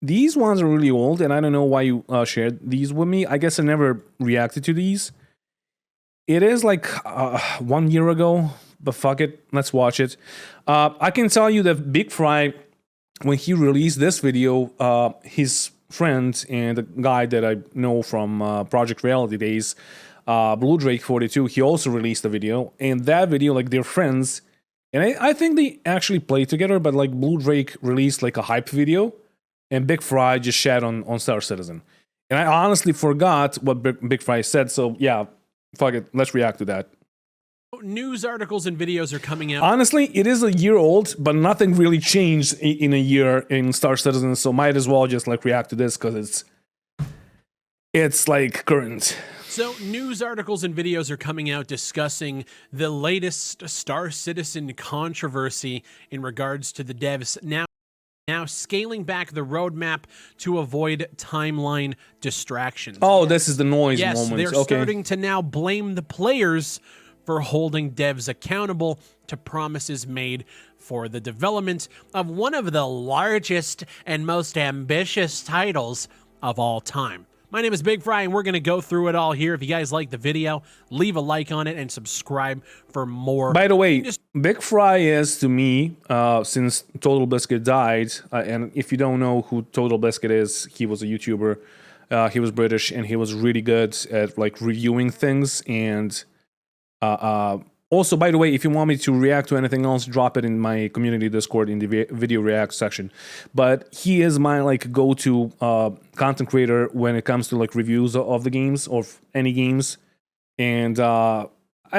these ones are really old, and I don't know why you shared these with me. I guess I never reacted to these. It is like 1 year ago, but fuck it, let's watch it. I can tell you that Big Fry, when he released this video, his friend and the guy that I know from Project Reality days, Blue Drake 42, he also released a video, and that video, like, they're friends, and I think they actually played together, but like Blue Drake released like a hype video, and Big Fry just shat on Star Citizen. And I honestly forgot what Big Fry said, so yeah, fuck it, let's react to that. News articles and videos are coming out. Honestly, it is a year old, but nothing really changed in a year in Star Citizen, so might as well just like react to this because it's like current. So news articles and videos are coming out discussing the latest Star Citizen controversy in regards to the devs now scaling back the roadmap to avoid timeline distractions. Oh, this is the noise yes, moment. They're starting to now blame the players for holding devs accountable to promises made for the development of one of the largest and most ambitious titles of all time. My name is Big Fry, and we're going to go through it all here. If you guys like the video, leave a like on it and subscribe for more. By the way, Big Fry is, to me, since Total Biscuit died, and if you don't know who Total Biscuit is, he was a YouTuber, he was British, and he was really good at like reviewing things. And also, by the way, if you want me to react to anything else, drop it in my community Discord in the video react section. But he is my like go-to content creator when it comes to like reviews of the games, of any games, and I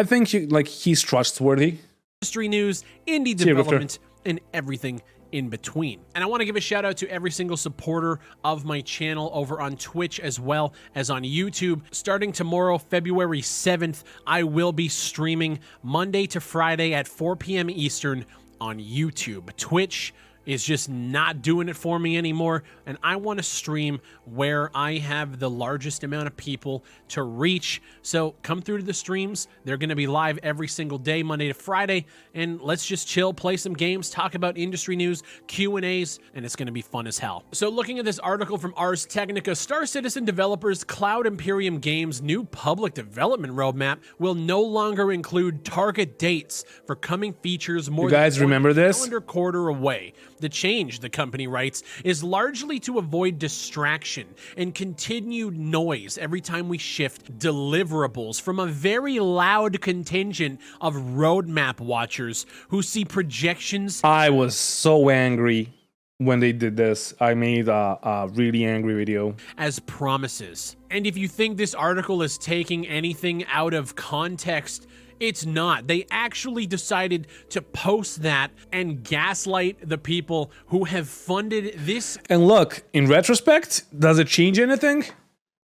think he's trustworthy. Industry news, indie development, and everything in between. And I want to give a shout out to every single supporter of my channel over on Twitch as well as on YouTube. Starting tomorrow, February 7th, I will be streaming Monday to Friday at 4 p.m. Eastern on YouTube. Twitch is just not doing it for me anymore, and I want to stream where I have the largest amount of people to reach. So come through to the streams. They're going to be live every single day, Monday to Friday, and let's just chill, play some games, talk about industry news, Q&As, and it's going to be fun as hell. So looking at this article from Ars Technica, Star Citizen developers Cloud Imperium Games' new public development roadmap will no longer include target dates for coming features more than remember this? Calendar quarter away. The change, the company writes, is largely to avoid distraction and continued noise every time we shift deliverables from a very loud contingent of roadmap watchers who see projections. I was so angry when they did this. I made a really angry video. As promises. And if you think this article is taking anything out of context, it's not. They actually decided to post that and gaslight the people who have funded this. And look, in retrospect, does it change anything?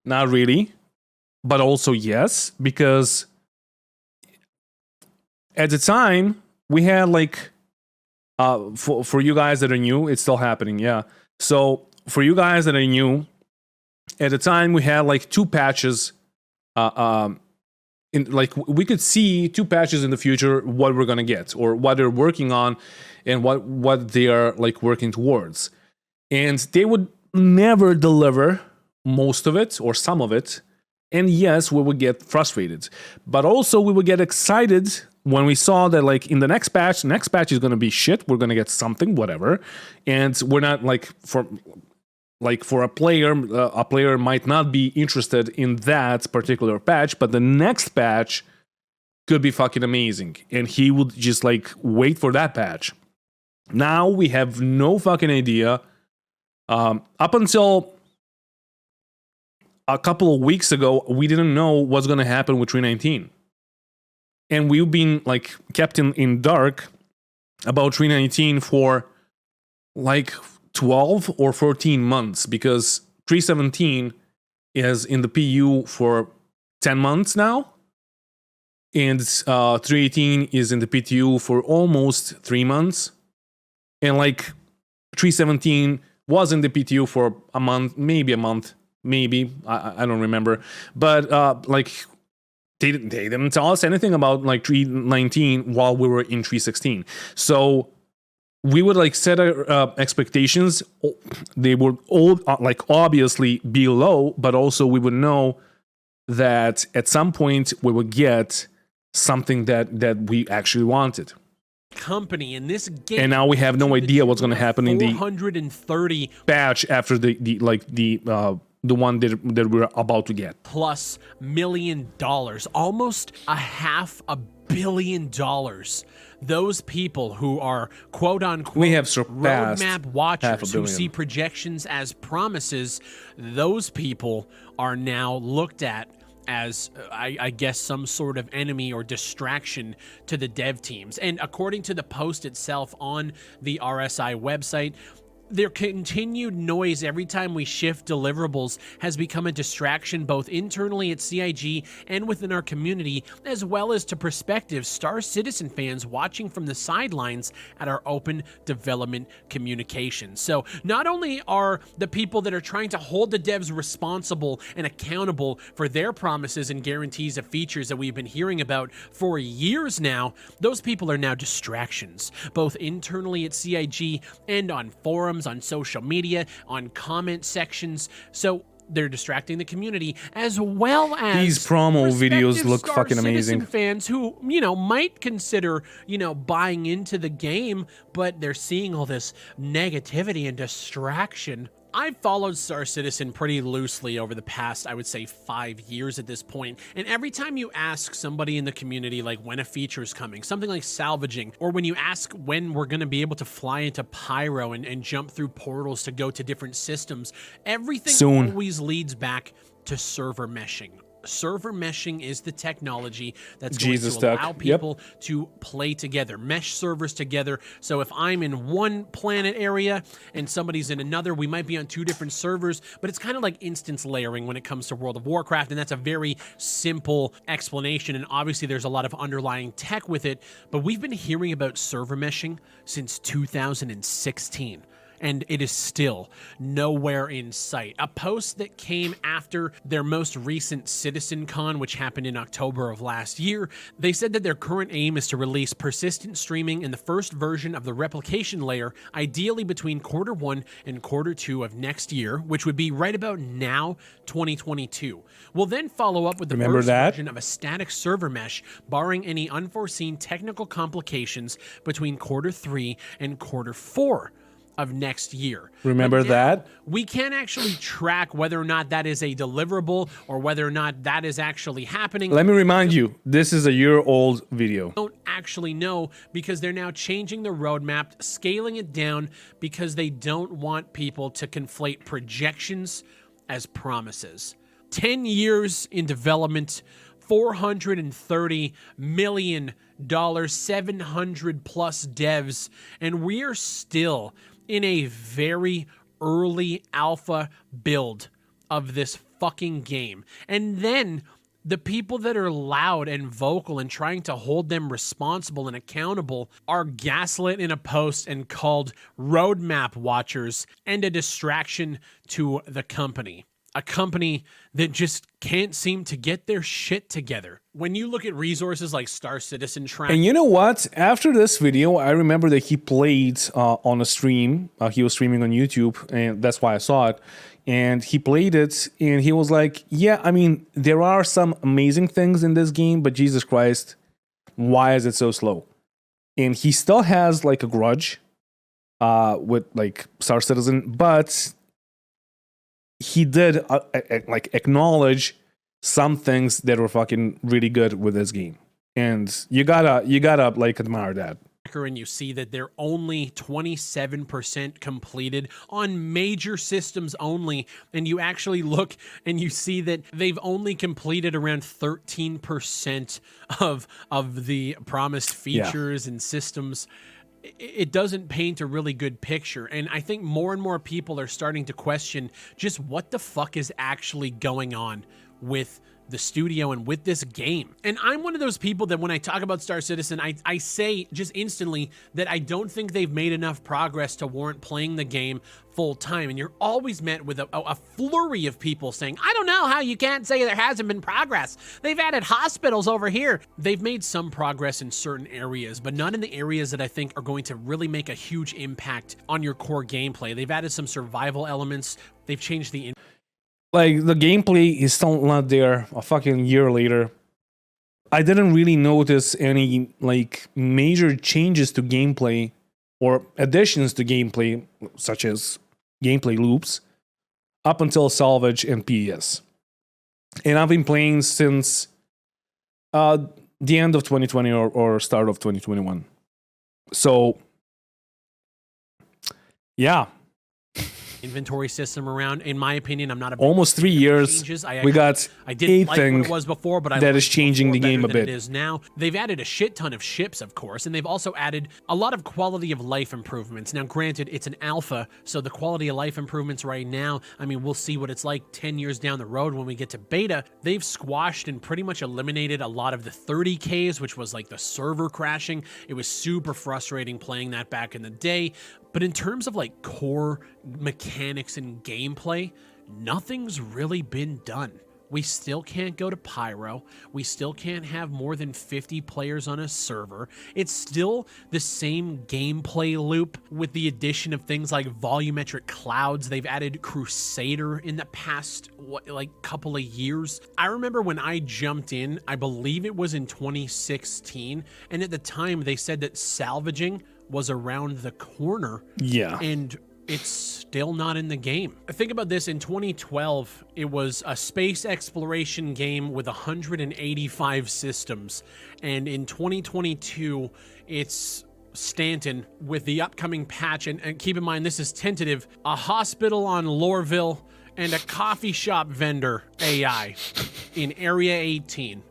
Not really. But also yes, because at the time, we had like, for you guys that are new, it's still happening, yeah. So for you guys that are new, at the time we had like 2 patches, like we could see 2 patches in the future what we're gonna get or what they're working on and what they are like working towards, and they would never deliver most of it or some of it. And yes, we would get frustrated, but also we would get excited when we saw that like in the next patch is gonna be shit. We're gonna get something, whatever, and we're not like for a player might not be interested in that particular patch, but the next patch could be fucking amazing, and he would just like wait for that patch. Now we have no fucking idea. Up until a couple of weeks ago, we didn't know what's gonna happen with 319, and we've been like kept in dark about 319 for like 12 or 14 months, because 317 is in the PU for 10 months now, and 318 is in the PTU for almost 3 months, and like 317 was in the PTU for a month, maybe I don't remember, but like they didn't tell us anything about like 319 while we were in 316. So we would like set our expectations. They would all like obviously be low, but also we would know that at some point we would get something that we actually wanted. Company in this game, and now we have no idea what's going to happen in the 430 batch after the one that we're about to get. plus $1 million, almost $500 million. Those people who are quote unquote We have surpassed roadmap watchers $500 who million. see projections as promises, those people are now looked at as, I guess, some sort of enemy or distraction to the dev teams. And according to the post itself on the RSI website, their continued noise every time we shift deliverables has become a distraction both internally at CIG and within our community, as well as to prospective Star Citizen fans watching from the sidelines at our open development communication. So not only are the people that are trying to hold the devs responsible and accountable for their promises and guarantees of features that we've been hearing about for years now, those people are now distractions, both internally at CIG and on forums, on social media, on comment sections. So they're distracting the community, as well as these promo videos prospective look Star fucking Citizen amazing. fans who, might consider, buying into the game, but they're seeing all this negativity and distraction. I've followed Star Citizen pretty loosely over the past, I would say, 5 years at this point, and every time you ask somebody in the community, like when a feature is coming, something like salvaging, or when you ask when we're going to be able to fly into Pyro and jump through portals to go to different systems, everything Soon. always leads back to server meshing. Server meshing is the technology that's going to allow people to play together, mesh servers together. So if I'm in one planet area and somebody's in another, we might be on two different servers, but it's kind of like instance layering when it comes to World of Warcraft, and that's a very simple explanation, and obviously there's a lot of underlying tech with it, but we've been hearing about server meshing since 2016. And it is still nowhere in sight. A post that came after their most recent CitizenCon, which happened in October of last year, they said that their current aim is to release persistent streaming in the first version of the replication layer, ideally between Q1 and Q2 of next year, which would be right about now, 2022. We'll then follow up with the first version of a static server mesh, barring any unforeseen technical complications between Q3 and Q4 of next year. Remember that? We can't actually track whether or not that is a deliverable or whether or not that is actually happening. Let me remind you, this is a year-old video. Don't actually know because they're now changing the roadmap, scaling it down because they don't want people to conflate projections as promises. 10 years in development, $430 million, 700 plus devs, and we are still in a very early alpha build of this fucking game. And then the people that are loud and vocal and trying to hold them responsible and accountable are gaslit in a post and called roadmap watchers and a distraction to the company. A company that just can't seem to get their shit together. When you look at resources like Star Citizen Track... And you know what? After this video, I remember that he played on a stream. He was streaming on YouTube, and that's why I saw it. And he played it, and he was like, yeah, I mean, there are some amazing things in this game, but Jesus Christ, why is it so slow? And he still has, like, a grudge with, like, Star Citizen, but... he did like acknowledge some things that were fucking really good with this game, and you gotta like admire that. And you see that they're only 27% completed on major systems only, and you actually look and you see that they've only completed around 13% of the promised features and systems. It doesn't paint a really good picture, and I think more and more people are starting to question just what the fuck is actually going on with the studio and with this game. And I'm one of those people that when I talk about Star Citizen, I say just instantly that I don't think they've made enough progress to warrant playing the game full time. And you're always met with a flurry of people saying, I don't know how you can't say there hasn't been progress. They've added hospitals over here. They've made some progress in certain areas, but not in the areas that I think are going to really make a huge impact on your core gameplay. They've added some survival elements. They've changed the like the gameplay is still not there a fucking year later. I didn't really notice any like major changes to gameplay or additions to gameplay, such as gameplay loops, up until Salvage and PES. And I've been playing since the end of 2020 or start of 2021. So, yeah. Inventory system around. In my opinion, I'm not a almost 3 years. We got I didn't like what it was before, but I that is changing the game a bit. It is now. They've added a shit ton of ships, of course, and they've also added a lot of quality of life improvements. Now, granted, it's an alpha, so the quality of life improvements right now, I mean, we'll see what it's like 10 years down the road when we get to beta. They've squashed and pretty much eliminated a lot of the 30Ks, which was like the server crashing. It was super frustrating playing that back in the day. But in terms of like core mechanics and gameplay, nothing's really been done. We still can't go to Pyro. We still can't have more than 50 players on a server. It's still the same gameplay loop with the addition of things like volumetric clouds. They've added Crusader in the past, couple of years. I remember when I jumped in, I believe it was in 2016, and at the time they said that salvaging was around the corner. Yeah. And it's still not in the game. Think about this. In 2012, it was a space exploration game with 185 systems. And in 2022, it's Stanton with the upcoming patch. And keep in mind, this is tentative. A hospital on Lorville and a coffee shop vendor AI in Area 18.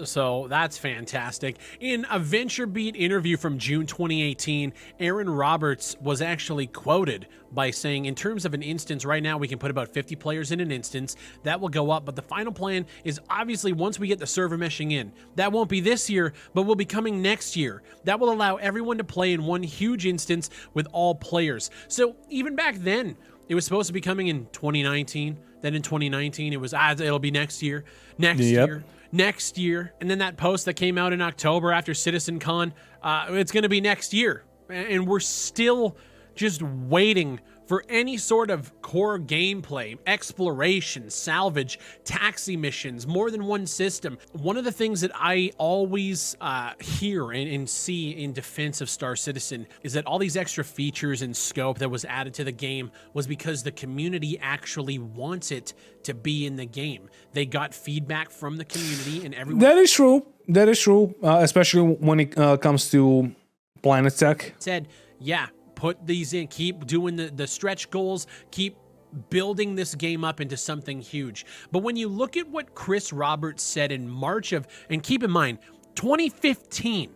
So that's fantastic. In a VentureBeat interview from June 2018, Aaron Roberts was actually quoted by saying, in terms of an instance, right now we can put about 50 players in an instance. That will go up, but the final plan is obviously once we get the server meshing in. That won't be this year, but will be coming next year. That will allow everyone to play in one huge instance with all players. So even back then, it was supposed to be coming in 2019. Then in 2019, it was, it'll be next year, next year. And then that post that came out in October after CitizenCon, it's going to be next year. And we're still just waiting for any sort of core gameplay, exploration, salvage, taxi missions, more than one system. One of the things that I always hear and see in defense of Star Citizen is that all these extra features and scope that was added to the game was because the community actually wants it to be in the game. They got feedback from the community and everyone. That is true. That is true, especially when it comes to Planet Tech. Said, yeah, put these in, keep doing the stretch goals, keep building this game up into something huge. But when you look at what Chris Roberts said in March of, and keep in mind, 2015,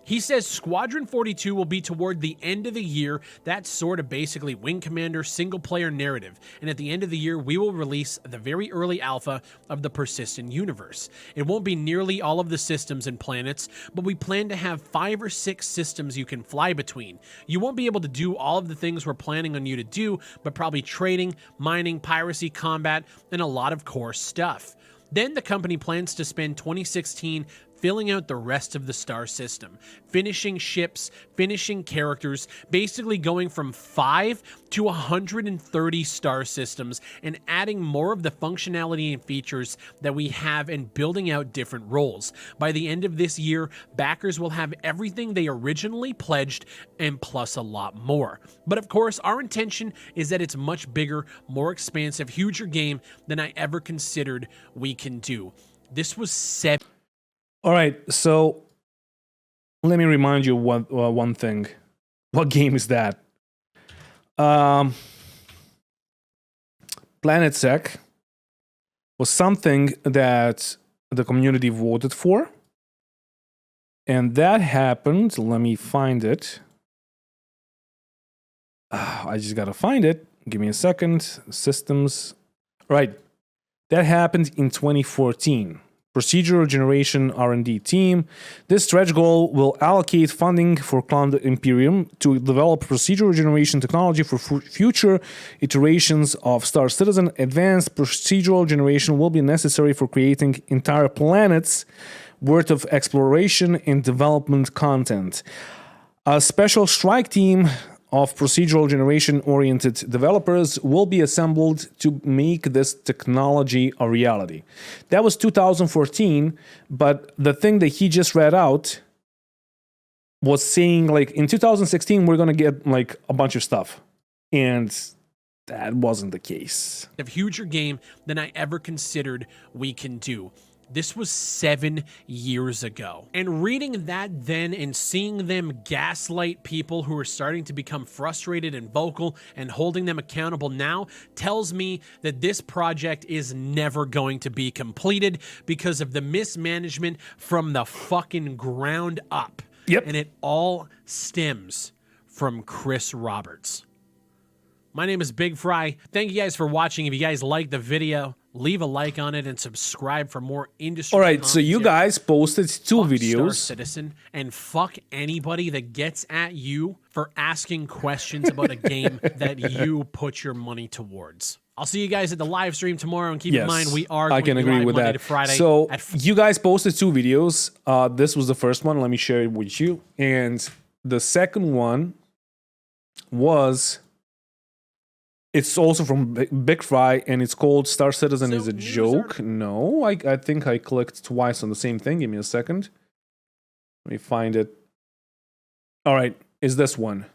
he says Squadron 42 will be toward the end of the year. That's sort of basically Wing Commander single-player narrative. And at the end of the year, we will release the very early alpha of the Persistent universe. It won't be nearly all of the systems and planets, but we plan to have 5 or 6 systems you can fly between. You won't be able to do all of the things we're planning on you to do, but probably trading, mining, piracy, combat, and a lot of core stuff. Then the company plans to spend 2016 filling out the rest of the star system, finishing ships, finishing characters, basically going from 5 to 130 star systems and adding more of the functionality and features that we have and building out different roles. By the end of this year, backers will have everything they originally pledged and plus a lot more. But of course, our intention is that it's much bigger, more expansive, huger game than I ever considered we can do. This was 7. All right, so let me remind you one thing. What game is that? Planet Sec was something that the community voted for. And that happened, let me find it. I just gotta find it. Give me a second. Systems. Right. That happened in 2014. Procedural generation R&D team. This stretch goal will allocate funding for Cloud Imperium to develop procedural generation technology for future iterations of Star Citizen. Advanced procedural generation will be necessary for creating entire planets worth of exploration and development content. A special strike team of procedural generation-oriented developers will be assembled to make this technology a reality. That was 2014, but the thing that he just read out was saying, like, in 2016, we're going to get, like, a bunch of stuff. And that wasn't the case. A huger game than I ever considered we can do. This was 7 years ago. And reading that then and seeing them gaslight people who are starting to become frustrated and vocal and holding them accountable now tells me that this project is never going to be completed because of the mismanagement from the fucking ground up. Yep. And it all stems from Chris Roberts. My name is Big Fry. Thank you guys for watching. If you guys liked the video, leave a like on it and subscribe for more industry. All right, so you guys posted 2 fuck videos. Star Citizen, and fuck anybody that gets at you for asking questions about a game that you put your money towards. I'll see you guys at the live stream tomorrow, and keep in mind we are I can agree with Monday that. to Friday. So you guys posted 2 videos. This was the first one. Let me share it with you. And the second one was... It's also from Big Fry, and it's called Star Citizen is a Joke. No, I think I clicked twice on the same thing. Give me a second. Let me find it. All right, is this one.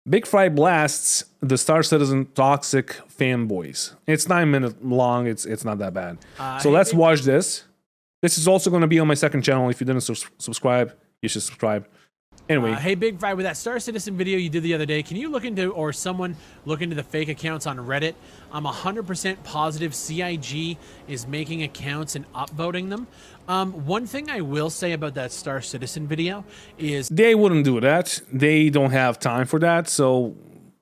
Big Fry blasts the Star Citizen toxic fanboys. It's 9 minutes long. It's not that bad. So let's watch this. This is also going to be on my second channel. If you didn't subscribe, you should subscribe. Anyway. Hey, Big Fry, with that Star Citizen video you did the other day, can you look into, or someone look into the fake accounts on Reddit? I'm 100% positive CIG is making accounts and upvoting them. One thing I will say about that Star Citizen video is... They wouldn't do that. They don't have time for that, so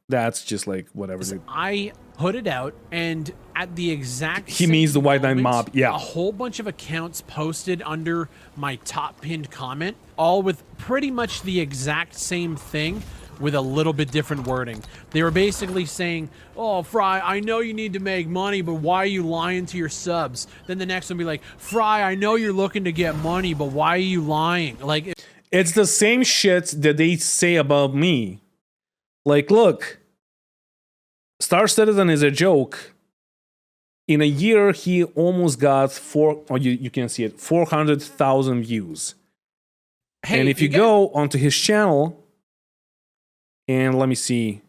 that's just like whatever. I put it out, and at the exact He means the White Knight mob, yeah. A whole bunch of accounts posted under my top pinned comment, all with pretty much the exact same thing with a little bit different wording. They were basically saying, oh, Fry, I know you need to make money, but why are you lying to your subs? Then the next one be like, Fry, I know you're looking to get money, but why are you lying? Like, it's the same shit that they say about me. Like, look, Star Citizen is a joke. In a year, he almost got you can see it, 400,000 views. hey, and if you go onto his channel, and let me see,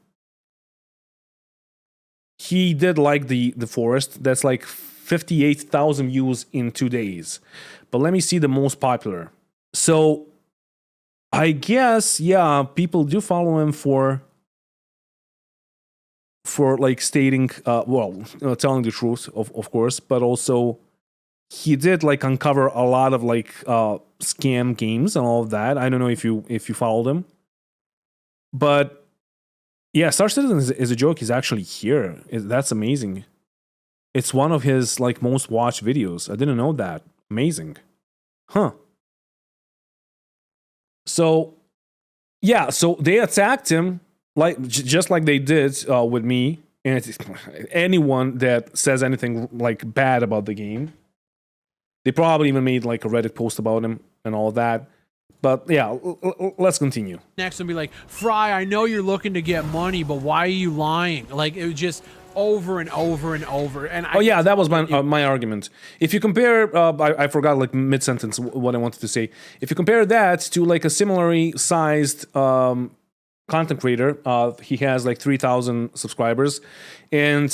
he did like the forest. That's like 58,000 views in 2 days. But let me see the most popular. So I guess, yeah, people do follow him for like stating, telling the truth, of course, but also he did like uncover a lot of like scam games and all of that. I don't know if you followed him, but yeah, Star Citizen is a joke. He's actually here. That's amazing. It's one of his like most watched videos. I didn't know that. Amazing, huh? So yeah, so they attacked him. Like just like they did with me, and anyone that says anything like bad about the game, they probably even made like a Reddit post about him and all that. But yeah, let's continue. Next one be like, Fry, I know you're looking to get money, but why are you lying? Like, it was just over and over and over. And yeah, that was my argument. If you compare, I forgot like mid-sentence what I wanted to say. If you compare that to like a similarly sized content creator, he has like 3,000 subscribers, and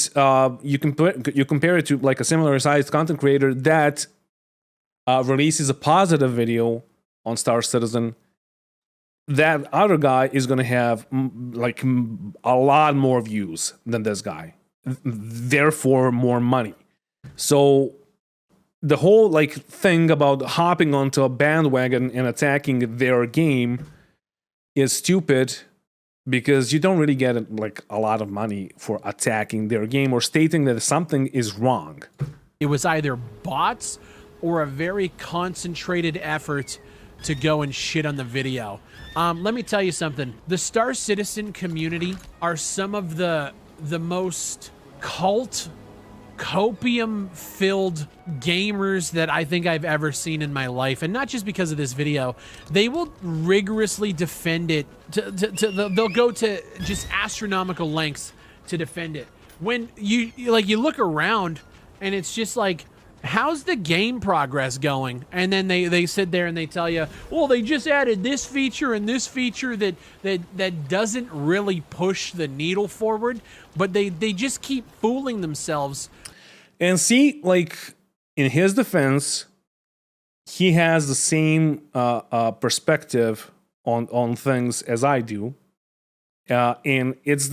you compare it to like a similar sized content creator that releases a positive video on Star Citizen. That other guy is going to have like a lot more views than this guy, therefore more money. So the whole like thing about hopping onto a bandwagon and attacking their game is stupid, because you don't really get like a lot of money for attacking their game or stating that something is wrong. It was either bots or a very concentrated effort to go and shit on the video. Let me tell you something. The Star Citizen community are some of the most cult, copium-filled gamers that I think I've ever seen in my life. And not just because of this video. They will rigorously defend it. They'll go to just astronomical lengths to defend it. When you look around and it's just like, how's the game progress going? And then they sit there and they tell you, well, they just added this feature and this feature that doesn't really push the needle forward, but they just keep fooling themselves. And see, like, in his defense, he has the same perspective on things as I do. And it's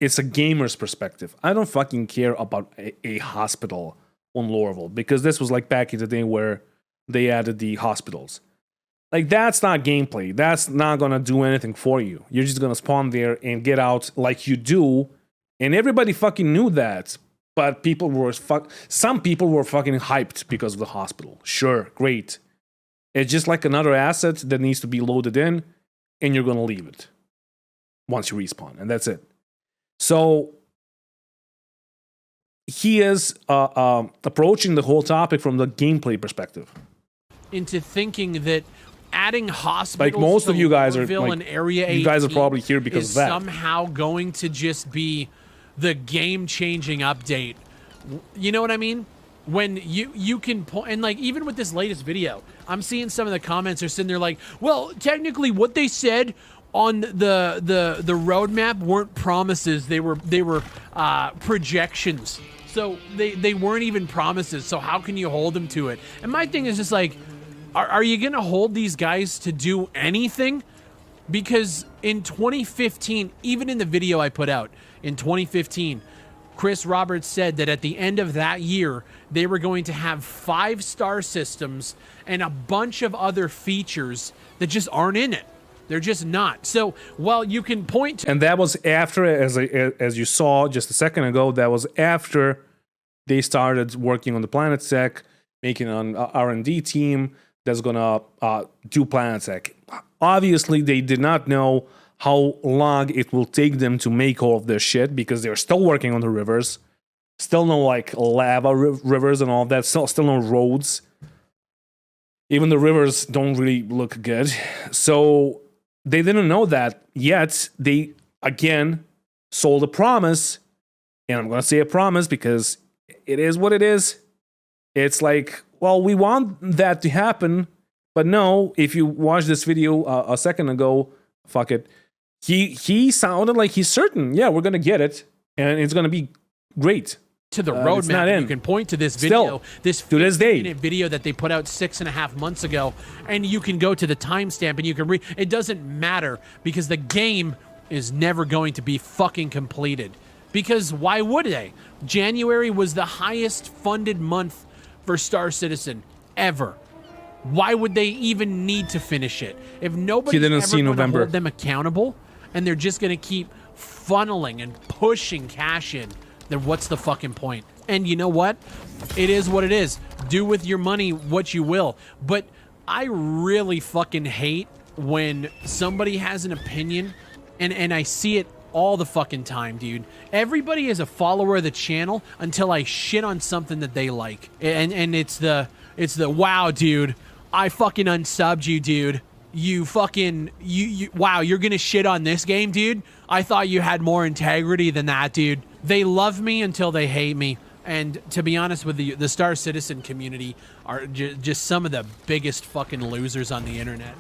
it's a gamer's perspective. I don't fucking care about a hospital on Lorville, because this was like back in the day where they added the hospitals. Like, that's not gameplay. That's not gonna do anything for you. You're just gonna spawn there and get out like you do, and everybody fucking knew that. But some people were fucking hyped because of the hospital. Sure, great. It's just like another asset that needs to be loaded in, and you're gonna leave it once you respawn, and that's it. So he is approaching the whole topic from the gameplay perspective. Into thinking that adding hospitals, like most of you guys are, like, and Area you guys are probably here because is of that. Somehow going to just be the game-changing update. You know what I mean? When you can point, and like even with this latest video, I'm seeing some of the comments are sitting there like, well, technically what they said on the roadmap weren't promises, they were projections. So they weren't even promises, so how can you hold them to it? And my thing is just like, are you gonna hold these guys to do anything? Because in 2015, even in the video I put out in 2015, Chris Roberts said that at the end of that year, they were going to have 5-star systems and a bunch of other features that just aren't in it. They're just not. So while you can point to... And that was after, as you saw just a second ago, that was after they started working on the PlanetSec, making an R&D team that's going to do PlanetSec. Obviously, they did not know how long it will take them to make all of this shit, because they're still working on the rivers. Still no, like, lava rivers and all that. Still no roads. Even the rivers don't really look good. So they didn't know that yet. They, again, sold a promise. And I'm going to say a promise because it is what it is. It's like, well, we want that to happen. But no, if you watched this video a second ago, fuck it. He sounded like he's certain. Yeah, we're going to get it. And it's going to be great. To the roadmap, you can point to this video, this 15-minute video that they put out 6.5 months ago, and you can go to the timestamp and you can read. It doesn't matter, because the game is never going to be fucking completed. Because why would they? January was the highest funded month for Star Citizen ever. Why would they even need to finish it? If nobody's ever going to hold them accountable, and they're just going to keep funneling and pushing cash in, then what's the fucking point? And you know what? It is what it is. Do with your money what you will. But I really fucking hate when somebody has an opinion, and I see it all the fucking time, dude. Everybody is a follower of the channel until I shit on something that they like. And it's the wow, dude, I fucking unsubbed you, dude. You fucking, wow, you're gonna shit on this game, dude? I thought you had more integrity than that, dude. They love me until they hate me. And to be honest with you, the Star Citizen community are just some of the biggest fucking losers on the internet.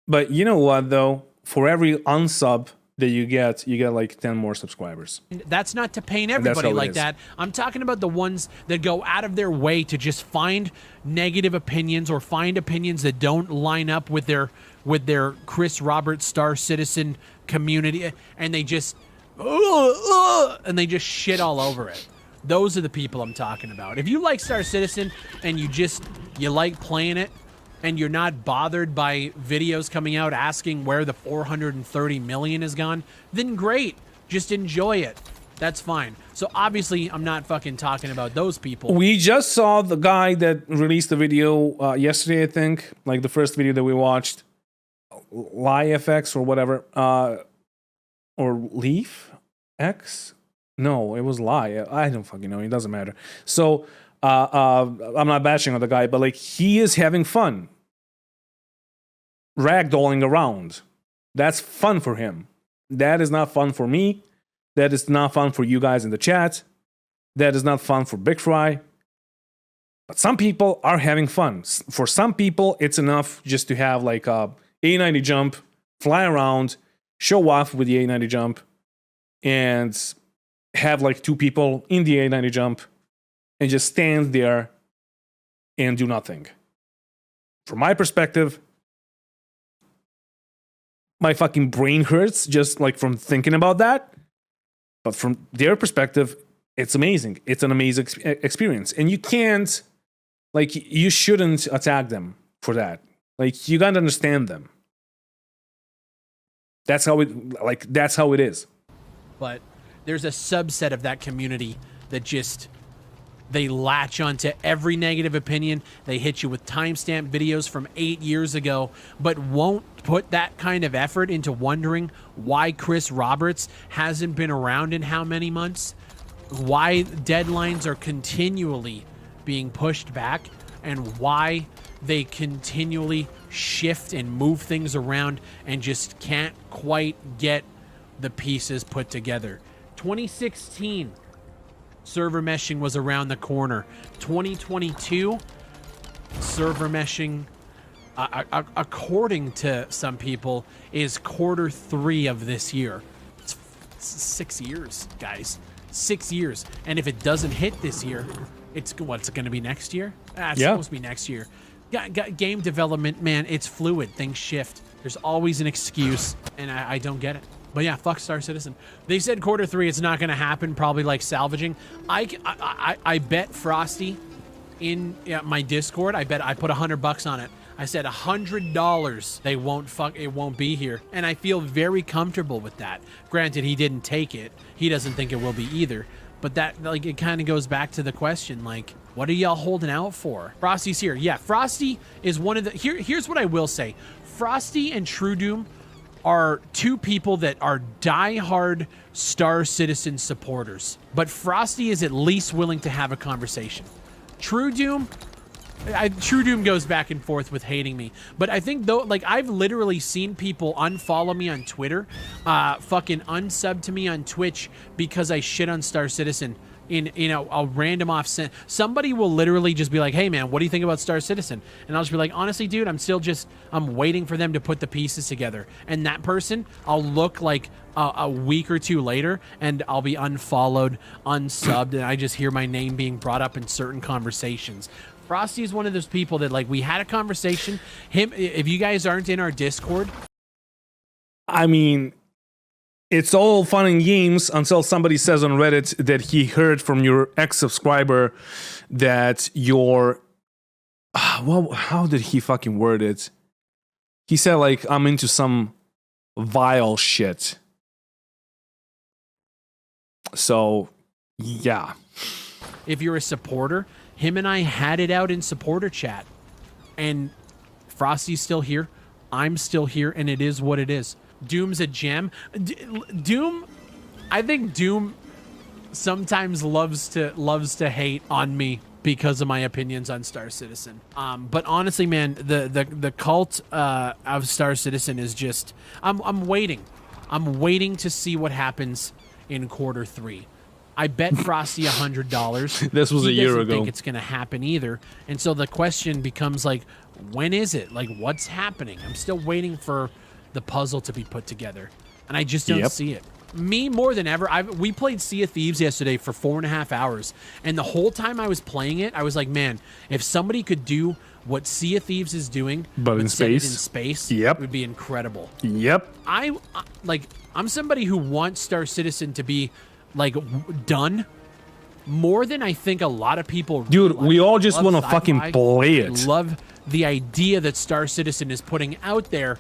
But you know what, though? For every unsub that you get like 10 more subscribers. That's not to paint everybody like that. I'm talking about the ones that go out of their way to just find negative opinions or find opinions that don't line up with their Chris Roberts Star Citizen community, and they just and they just shit all over it. Those are the people I'm talking about. If you like Star Citizen and you like playing it, and you're not bothered by videos coming out asking where the 430 million has gone, then great. Just enjoy it. That's fine. So obviously, I'm not fucking talking about those people. We just saw the guy that released the video yesterday, I think, like the first video that we watched, LiFX or whatever, or Leaf X. No, it was Lie. I don't fucking know. It doesn't matter. So I'm not bashing on the guy, but like he is having fun, ragdolling around. That's fun for him. That is not fun for me. That is not fun for you guys in the chat. That is not fun for Big Fry. But some people are having fun. For some people, it's enough just to have like a A90 jump, fly around, show off with the A90 jump, and have like 2 people in the A90 jump and just stand there and do nothing. From my perspective, my fucking brain hurts just like from thinking about that. But from their perspective, it's amazing. It's an amazing experience. And you can't, like, you shouldn't attack them for that. Like, you gotta understand them. That's how it is. But there's a subset of that community that just, they latch onto every negative opinion. They hit you with timestamp videos from 8 years ago, but won't put that kind of effort into wondering why Chris Roberts hasn't been around in how many months, why deadlines are continually being pushed back, and why they continually shift and move things around and just can't quite get the pieces put together. 2016, server meshing was around the corner. 2022, server meshing, according to some people, is Q3 of this year. It's 6 years, guys. 6 years. And if it doesn't hit this year, it's what's it going to be next year? It's supposed to be next year. Game development, man, it's fluid. Things shift. There's always an excuse, and I don't get it. But yeah, fuck Star Citizen. They said Q3 it's not going to happen, probably like salvaging. I bet Frosty in my Discord, I bet I put $100 on it. I said $100 it won't be here. And I feel very comfortable with that. Granted, he didn't take it. He doesn't think it will be either. But that, like, it kind of goes back to the question, like, what are y'all holding out for? Frosty's here. Yeah, Frosty is one of the... Here's what I will say. Frosty and True Doom are 2 people that are diehard Star Citizen supporters. But Frosty is at least willing to have a conversation. True Doom goes back and forth with hating me. But I think, though, like, I've literally seen people unfollow me on Twitter, fucking unsub to me on Twitch because I shit on Star Citizen in a random offset. Somebody will literally just be like, hey man, what do you think about Star Citizen? And I'll just be like, honestly, dude, I'm waiting for them to put the pieces together. And that person, I'll look like a week or 2 later and I'll be unfollowed, unsubbed, and I just hear my name being brought up in certain conversations. Frosty is one of those people that, like, we had a conversation. If you guys aren't in our Discord, I mean, it's all fun and games until somebody says on Reddit that he heard from your ex-subscriber that your... well, how did he fucking word it? He said, like, I'm into some vile shit. So, yeah. If you're a supporter, him and I had it out in supporter chat. And Frosty's still here. I'm still here, and it is what it is. Doom's a gem. Doom, I think Doom sometimes loves to hate on me because of my opinions on Star Citizen. But honestly, man, the cult of Star Citizen is just, I'm waiting. I'm waiting to see what happens in Q3. I bet Frosty $100. This was a year ago. He doesn't think it's going to happen either. And so the question becomes, like, when is it? Like, what's happening? I'm still waiting for the puzzle to be put together, and I just don't see it. Me more than ever. We played Sea of Thieves yesterday for 4.5 hours, and the whole time I was playing it, I was like, man, if somebody could do what Sea of Thieves is doing, but in space, it would be incredible. I'm somebody who wants Star Citizen to be, like, done more than I think a lot of people. Dude, we all just want to fucking play it. I love the idea that Star Citizen is putting out there,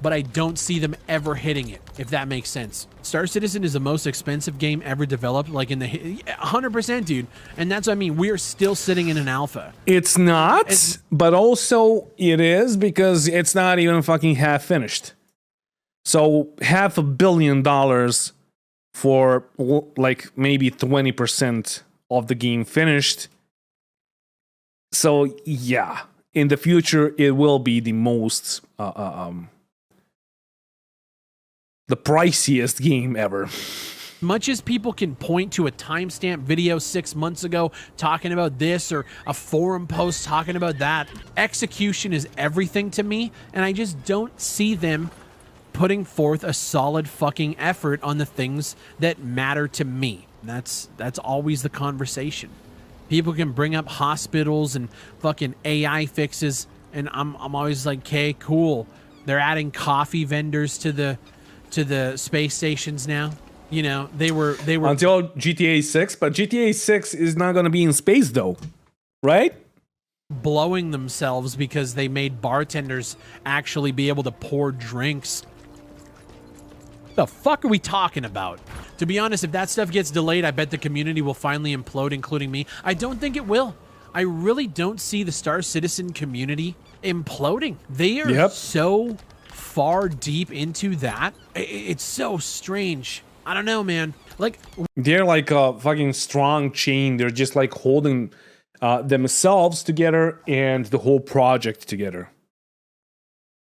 but I don't see them ever hitting it, if that makes sense. Star Citizen is the most expensive game ever developed, like in the 100%, dude. And that's what I mean. We are still sitting in an alpha. It's not, but also it is, because it's not even fucking half finished. So $500 million for like maybe 20% of the game finished. So yeah, in the future it will be the most the priciest game ever. Much as people can point to a timestamp video 6 months ago talking about this, or a forum post talking about that, execution is everything to me, and I just don't see them putting forth a solid fucking effort on the things that matter to me. That's always the conversation. People can bring up hospitals and fucking AI fixes, and I'm always like, okay, cool. They're adding coffee vendors to the space stations now. You know, they were until GTA 6, but GTA 6 is not going to be in space though, right? Blowing themselves because they made bartenders actually be able to pour drinks. The fuck are we talking about? To be honest, if that stuff gets delayed, I bet the community will finally implode, including me. I don't think it will. I really don't see the Star Citizen community imploding. They are so far deep into that. It's so strange. I don't know, man. Like, they're like a fucking strong chain. They're just like holding themselves together and the whole project together.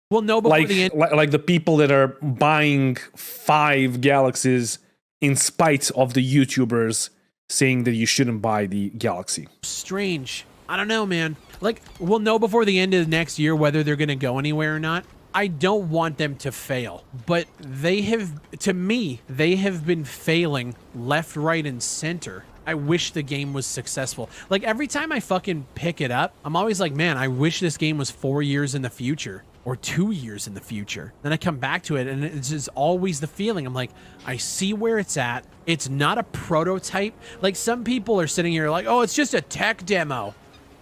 Well, no, before the end, like the people that are buying 5 galaxies in spite of the YouTubers saying that you shouldn't buy the galaxy. Strange. I don't know, man. Like, we'll know before the end of next year whether they're going to go anywhere or not. I don't want them to fail, but they have, to me, they have been failing left, right, and center. I wish the game was successful. Like, every time I fucking pick it up, I'm always like, man, I wish this game was 4 years in the future or 2 years in the future. Then I come back to it, and it's just always the feeling. I'm like, I see where it's at. It's not a prototype. Like, some people are sitting here like, oh, it's just a tech demo.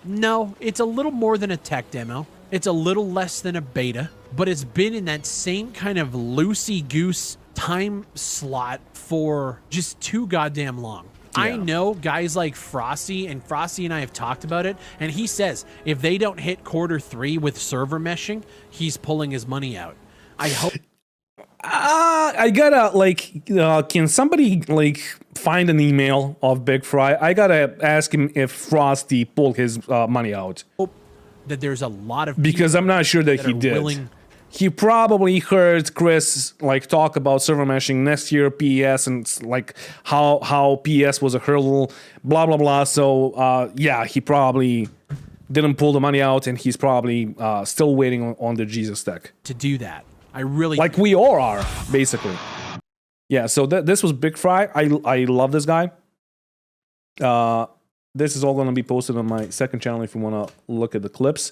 No, it's a little more than a tech demo. It's a little less than a beta, but it's been in that same kind of loosey-goose time slot for just too goddamn long. Yeah. I know guys like Frosty, and Frosty and I have talked about it, and he says if they don't hit Q3 with server meshing, he's pulling his money out. I hope... I gotta, like, can somebody, like, find an email of Big Fry? I gotta ask him if Frosty pulled his money out. That there's a lot of... Because I'm not sure that he did. He probably heard Chris, like, talk about server meshing next year, PES, and, like, how PES was a hurdle, blah, blah, blah. So, yeah, he probably didn't pull the money out, and he's probably still waiting on the Jesus tech. To do that. I really... Like we all are, basically. Yeah, so this was Big Fry. I love this guy. This is all going to be posted on my second channel if you want to look at the clips.